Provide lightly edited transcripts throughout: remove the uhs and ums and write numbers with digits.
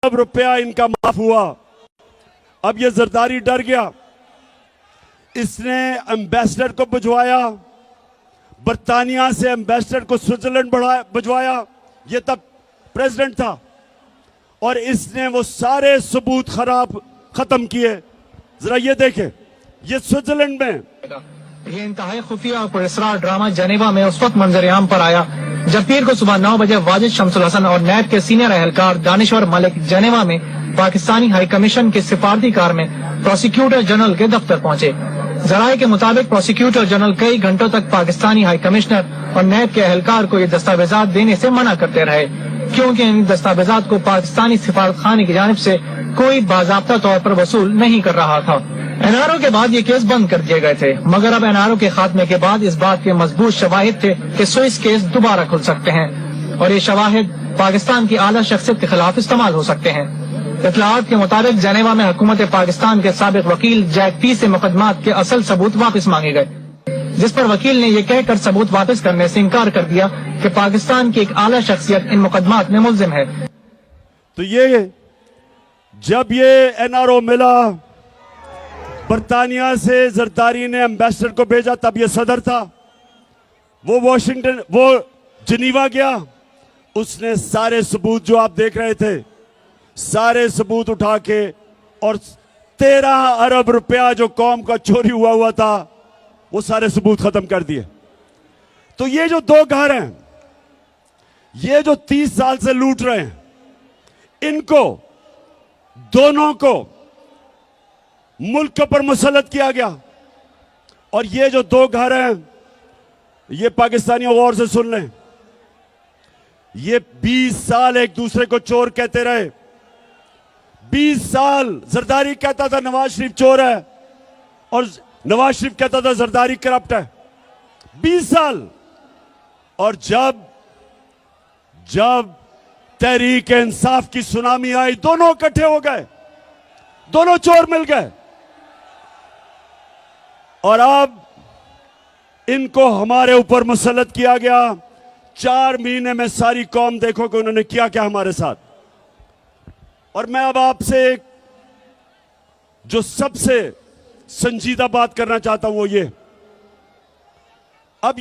अब रुपया इनका माफ हुआ। अब ये जरदारी डर गया, इसने एम्बेसडर को भिजवाया, बर्तानिया से एम्बेसडर को स्विट्जरलैंड भिजवाया, ये तब प्रेसिडेंट था, और इसने वो सारे सबूत खत्म किए। जरा ये देखें, ये स्विट्जरलैंड में ये इंतहाई खुफिया और पुरस्कार ड्रामा जनेवा में उस वक्त मंजर-ए-आम पर आया जब पीर को सुबह 9 बजे वाजिद शमसुल हसन और नैब के सीनियर एहलकार दानिश्वर मलिक जनेवा में पाकिस्तानी हाई कमीशन की सिफारती कार में प्रोसिक्यूटर जनरल के दफ्तर पहुंचे। जराये के मुताबिक प्रोसिक्यूटर जनरल कई घंटों तक पाकिस्तानी हाई कमिश्नर और नैब के एहलकार को ये दस्तावेजात देने से मना करते रहे, क्योंकि इन दस्तावेजात को पाकिस्तानी सिफारत खाने की जानिब से कोई बाज़ाब्ता तौर पर वसूल नहीं कर रहा था। एनआरओ के बाद ये केस बंद कर दिए गए थे, मगर अब एनआरओ के खात्मे के बाद इस बात के मजबूत शवाहिद थे कि स्विस केस दोबारा खुल सकते हैं और ये शवाहिद पाकिस्तान की आला शख्सियत के खिलाफ इस्तेमाल हो सकते हैं। इत्तलाआत के मुताबिक जनेवा में हुकूमत पाकिस्तान के साबिक वकील जैक पी से मुकदमात के असल सबूत वापस मांगे गए, जिस पर वकील ने यह कहकर सबूत वापस करने से इनकार कर दिया कि पाकिस्तान की एक आला शख्सियत इन मुकदमात में मुल्जिम है। तो ये जब ये एनआरओ मिला, बर्तानिया से जरदारी ने एम्बेसडर को भेजा, तब ये सदर था, वो जिनीवा गया, उसने सारे सबूत जो आप देख रहे थे, सारे सबूत उठा के, और 13 अरब रुपया जो कौम का चोरी हुआ था, वो सारे सबूत खत्म कर दिए। तो ये जो दो घर हैं, ये जो 30 साल से लूट रहे हैं, इनको दोनों को मुल्क के ऊपर मुसल्लत किया गया। और ये जो दो घर हैं, ये पाकिस्तानियों गौर से सुन लें, ये 20 साल एक दूसरे को चोर कहते रहे। 20 साल जरदारी कहता था नवाज शरीफ चोर है, और नवाज शरीफ कहता था जरदारी करप्ट है। 20 साल। और जब तहरीक इंसाफ की सुनामी आई, दोनों इकट्ठे हो गए, दोनों चोर मिल गए, और अब इनको हमारे ऊपर मुसल्लत किया गया। 4 महीने में सारी कौम देखो कि उन्होंने किया क्या हमारे साथ। और मैं अब आपसे जो सबसे संजीदा बात करना चाहता हूं वो ये, अब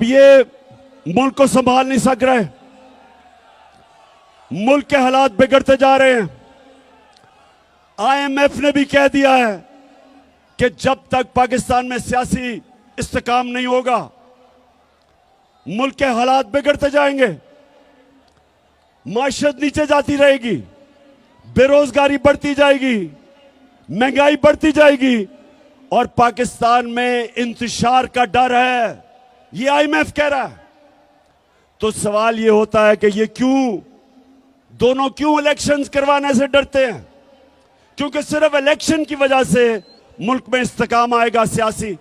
ये मुल्क को संभाल नहीं सक रहे, मुल्क के हालात बिगड़ते जा रहे हैं। आईएमएफ ने भी कह दिया है कि जब तक पाकिस्तान में सियासी इस्तेकाम नहीं होगा, मुल्क के हालात बिगड़ते जाएंगे, माशरत नीचे जाती रहेगी, बेरोजगारी बढ़ती जाएगी, महंगाई बढ़ती जाएगी, और पाकिस्तान में इंतशार का डर है, ये आईएमएफ कह रहा है। तो सवाल ये होता है कि ये दोनों क्यों इलेक्शंस करवाने से डरते हैं? क्योंकि सिर्फ इलेक्शन की वजह से मुल्क में इस्तेकाम आएगा सियासी।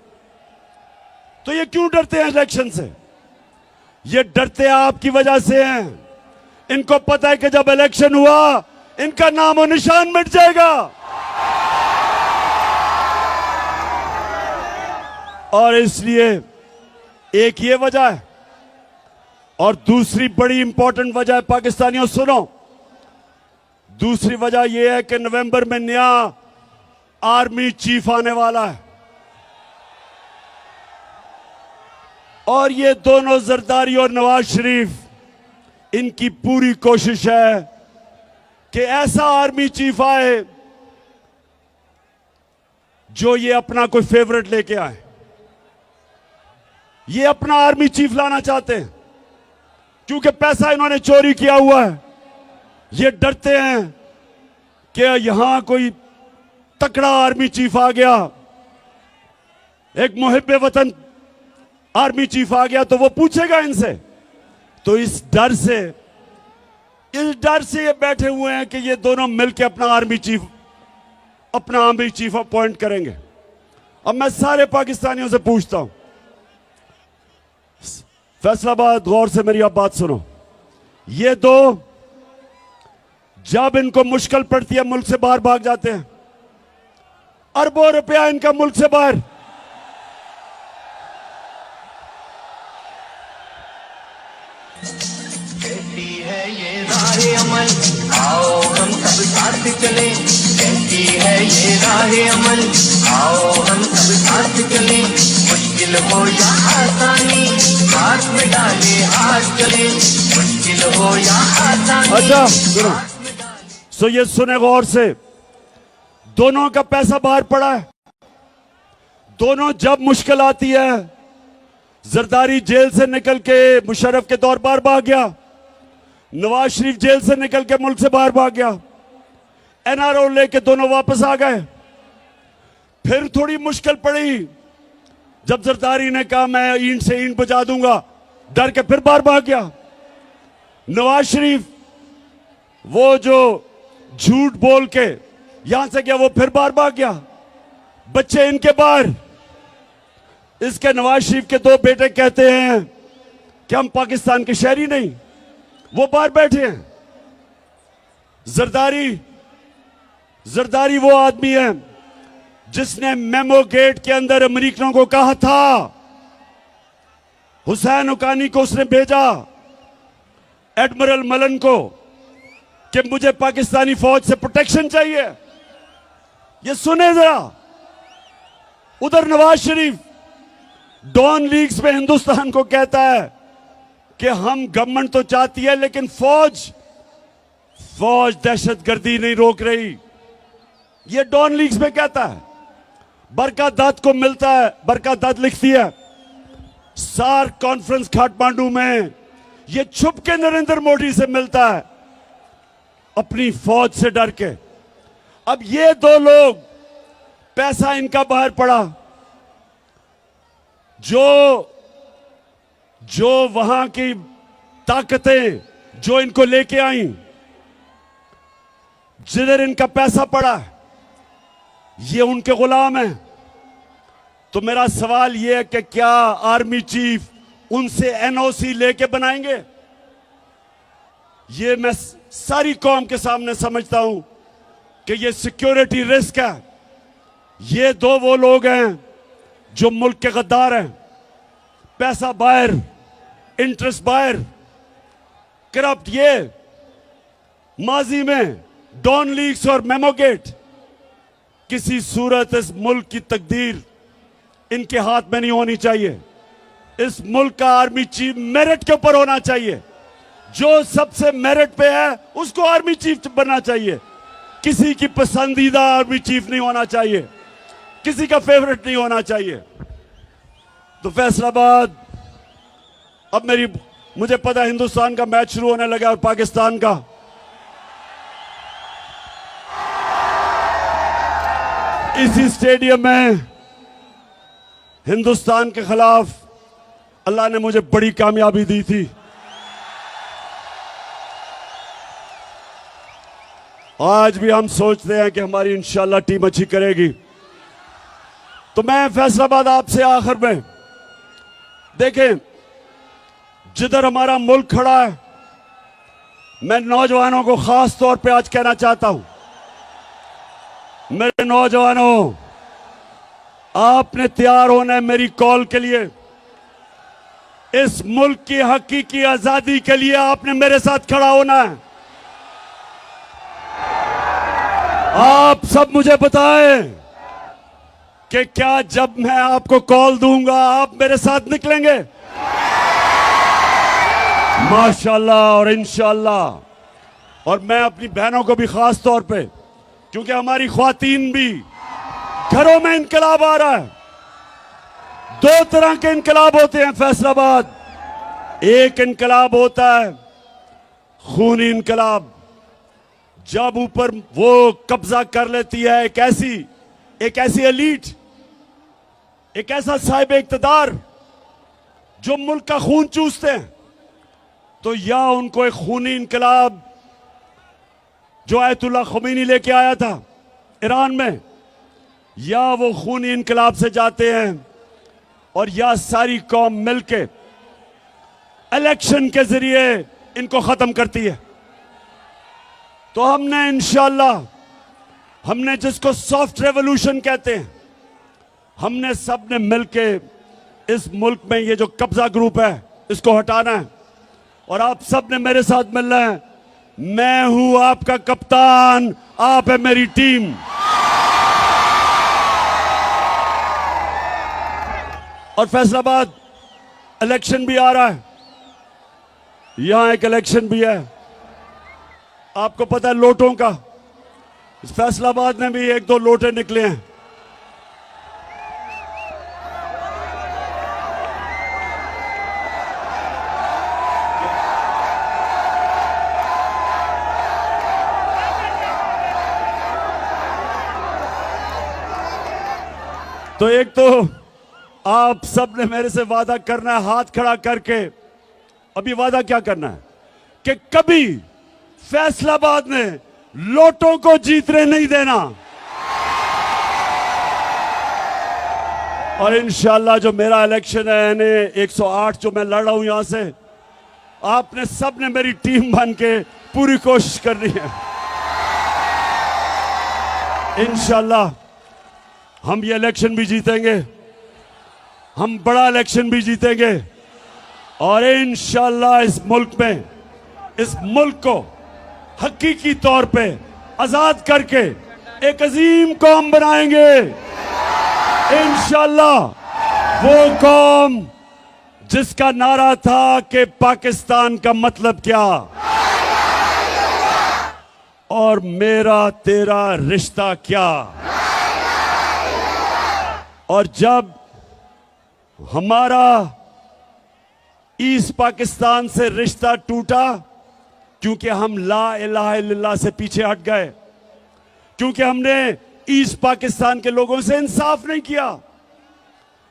तो ये क्यों डरते हैं इलेक्शन से? ये डरते आपकी वजह से हैं। इनको पता है कि जब इलेक्शन हुआ, इनका नाम और निशान मिट जाएगा। और इसलिए एक ये वजह है, और दूसरी बड़ी इंपॉर्टेंट वजह है, पाकिस्तानियों सुनो, दूसरी वजह यह है कि नवंबर में नया आर्मी चीफ आने वाला है, और ये दोनों जरदारी और नवाज शरीफ, इनकी पूरी कोशिश है कि ऐसा आर्मी चीफ आए जो ये अपना कोई फेवरेट लेके आए। ये अपना आर्मी चीफ लाना चाहते हैं, क्योंकि पैसा इन्होंने चोरी किया हुआ है। ये डरते हैं कि यहां कोई तकड़ा आर्मी चीफ आ गया, एक मुहिब्बे वतन आर्मी चीफ आ गया, तो वो पूछेगा इनसे। तो इस डर से ये बैठे हुए हैं कि ये दोनों मिलकर अपना आर्मी चीफ अपॉइंट करेंगे। अब मैं सारे पाकिस्तानियों से पूछता हूं, फैसलाबाद, गौर से मेरी आप बात सुनो, ये दो जब इनको मुश्किल पड़ती है मुल्क से बाहर भाग जाते हैं, अरबों रुपया इनका मुल्क से बाहर। कहती है ये राहे अमल, आओ हम सब साथ चले। कहती है ये राहे अमल, आओ हम सब साथ चले। मुश्किल हो या आसानी, हाथ में डाले हाथ चले। मुश्किल हो या आसानी, अच्छा सुनो, सो ये सुने गौर से, दोनों का पैसा बाहर पड़ा है। दोनों जब मुश्किल आती है, जरदारी जेल से निकल के मुशर्रफ के दौर बार भाग गया, नवाज शरीफ जेल से निकल के मुल्क से बाहर भाग गया, एनआरओ लेके दोनों वापस आ गए। फिर थोड़ी मुश्किल पड़ी, जब जरदारी ने कहा मैं ईंट से ईंट बजा दूंगा, डर के फिर बाहर भाग गया। नवाज शरीफ वो जो झूठ बोल के यहां से गया, वो फिर बाहर भाग गया। बच्चे इनके बाहर, इसके नवाज शरीफ के दो बेटे कहते हैं कि हम पाकिस्तान के शहरी नहीं, वो बाहर बैठे हैं। जरदारी वो आदमी है जिसने मेमो गेट के अंदर अमेरिकनों को कहा था, हुसैन हुकानी को उसने भेजा, एडमिरल मलन को, कि मुझे पाकिस्तानी फौज से प्रोटेक्शन चाहिए। ये सुने जरा, उधर नवाज शरीफ डॉन लीग्स में हिंदुस्तान को कहता है कि हम गवर्नमेंट तो चाहती है लेकिन फौज दहशतगर्दी नहीं रोक रही। ये डॉन लीग्स में कहता है। बरका दत्त को मिलता है, बरका दत्त लिखती है सार्क कॉन्फ्रेंस काठमांडू में, ये छुप के नरेंद्र मोदी से मिलता है अपनी फौज से डर के। अब ये दो लोग, पैसा इनका बाहर पड़ा, जो वहां की ताकतें जो इनको लेके आई, जिधर इनका पैसा पड़ा, ये उनके गुलाम हैं। तो मेरा सवाल ये है कि क्या आर्मी चीफ उनसे एनओसी लेके बनाएंगे? ये मैं सारी कौम के सामने समझता हूं कि ये सिक्योरिटी रिस्क है। ये दो वो लोग हैं जो मुल्क के गद्दार हैं। पैसा बाहर, इंटरेस्ट बाहर, करप्ट। ये माजी में डॉन लीग्स और मेमोगेट, किसी सूरत इस मुल्क की तकदीर इनके हाथ में नहीं होनी चाहिए। इस मुल्क का आर्मी चीफ मेरिट के ऊपर होना चाहिए। जो सबसे मेरिट पे है उसको आर्मी चीफ बनना चाहिए। किसी की पसंदीदा आर्मी चीफ नहीं होना चाहिए, किसी का फेवरेट नहीं होना चाहिए। तो फैसलाबाद, अब मुझे पता है हिंदुस्तान का मैच शुरू होने लगा और पाकिस्तान का। इसी स्टेडियम में हिंदुस्तान के खिलाफ अल्लाह ने मुझे बड़ी कामयाबी दी थी। आज भी हम सोचते हैं कि हमारी इंशाल्लाह टीम अच्छी करेगी। तो मैं फैसलाबाद आपसे आखिर में, देखें जिधर हमारा मुल्क खड़ा है, मैं नौजवानों को खास तौर पे आज कहना चाहता हूं, मेरे नौजवानों, आपने तैयार होना है मेरी कॉल के लिए। इस मुल्क की हकीकी आजादी के लिए आपने मेरे साथ खड़ा होना है। आप सब मुझे बताएं कि क्या जब मैं आपको कॉल दूंगा आप मेरे साथ निकलेंगे? माशाल्लाह और इंशाल्लाह। और मैं अपनी बहनों को भी खास तौर पे, क्योंकि हमारी ख्वातीन भी घरों में इनकलाब आ रहा है। दो तरह के इनकलाब होते हैं फैसलाबाद। एक इनकलाब होता है खूनी इनकलाब, जब ऊपर वो कब्जा कर लेती है एक ऐसी एलीट, एक ऐसा साहिब इक्तदार जो मुल्क का खून चूसते हैं। तो या उनको एक खूनी इनकलाब जो आयतुल्लाह ख़ुमैनी लेके आया था ईरान में, या वो खूनी इनकलाब से जाते हैं और या सारी कौम मिलके इलेक्शन के जरिए इनको खत्म करती है। तो हमने इंशाल्लाह, हमने जिसको सॉफ्ट रेवोल्यूशन कहते हैं, हमने सबने मिलके इस मुल्क में ये जो कब्जा ग्रुप है इसको हटाना है। और आप सब ने मेरे साथ मिलना है। मैं हूं आपका कप्तान, आप है मेरी टीम। और फैसलाबाद इलेक्शन भी आ रहा है, यहां एक इलेक्शन भी है, आपको पता है लोटों का। इस फैसलाबाद में भी 1-2 लोटे निकले हैं। तो एक तो आप सब ने मेरे से वादा करना है, हाथ खड़ा करके। अभी वादा क्या करना है कि कभी फैसलाबाद में लोटों को जीतने नहीं देना। और इंशाल्लाह जो मेरा इलेक्शन है यानी 108 जो मैं लड़ रहा हूं यहां से, आपने सब ने मेरी टीम बन के पूरी कोशिश करनी है। इंशाल्लाह हम ये इलेक्शन भी जीतेंगे, हम बड़ा इलेक्शन भी जीतेंगे और इंशाल्लाह इस मुल्क को हकीकी तौर पे आजाद करके एक अजीम कौम बनाएंगे। इंशाल्लाह वो कौम जिसका नारा था कि पाकिस्तान का मतलब क्या और मेरा तेरा रिश्ता क्या। और जब हमारा ईस्ट पाकिस्तान से रिश्ता टूटा, क्योंकि हम ला इलाहा इल्लल्लाह से पीछे हट गए, क्योंकि हमने ईस्ट पाकिस्तान के लोगों से इंसाफ नहीं किया।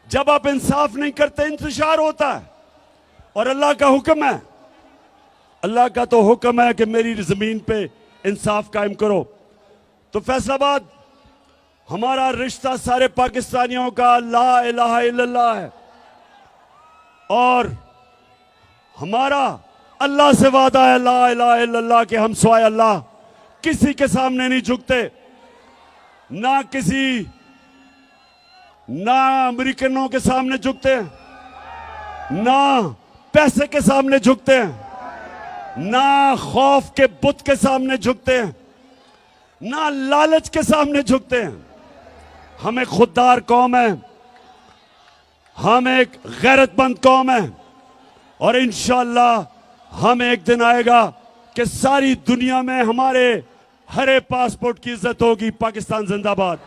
जब आप इंसाफ नहीं करते इंतशार होता है, और अल्लाह का हुक्म है, अल्लाह का तो हुक्म है कि मेरी जमीन पे इंसाफ कायम करो। तो फैसलाबाद हमारा रिश्ता सारे पाकिस्तानियों का ला इलाहा इल्लल्लाह है और हमारा अल्लाह से वादा है ला इलाहा इल्लल्लाह कि हम सिवाय अल्लाह किसी के सामने नहीं झुकते, ना अमेरिकनों के सामने झुकते हैं, ना पैसे के सामने झुकते हैं, ना खौफ के बुत के सामने झुकते हैं, ना लालच के सामने झुकते हैं। हम एक खुददार कौम है, हम एक गैरतमंद कौम है और इंशाअल्लाह हम एक दिन आएगा कि सारी दुनिया में हमारे हरे पासपोर्ट की इज्जत होगी। पाकिस्तान जिंदाबाद।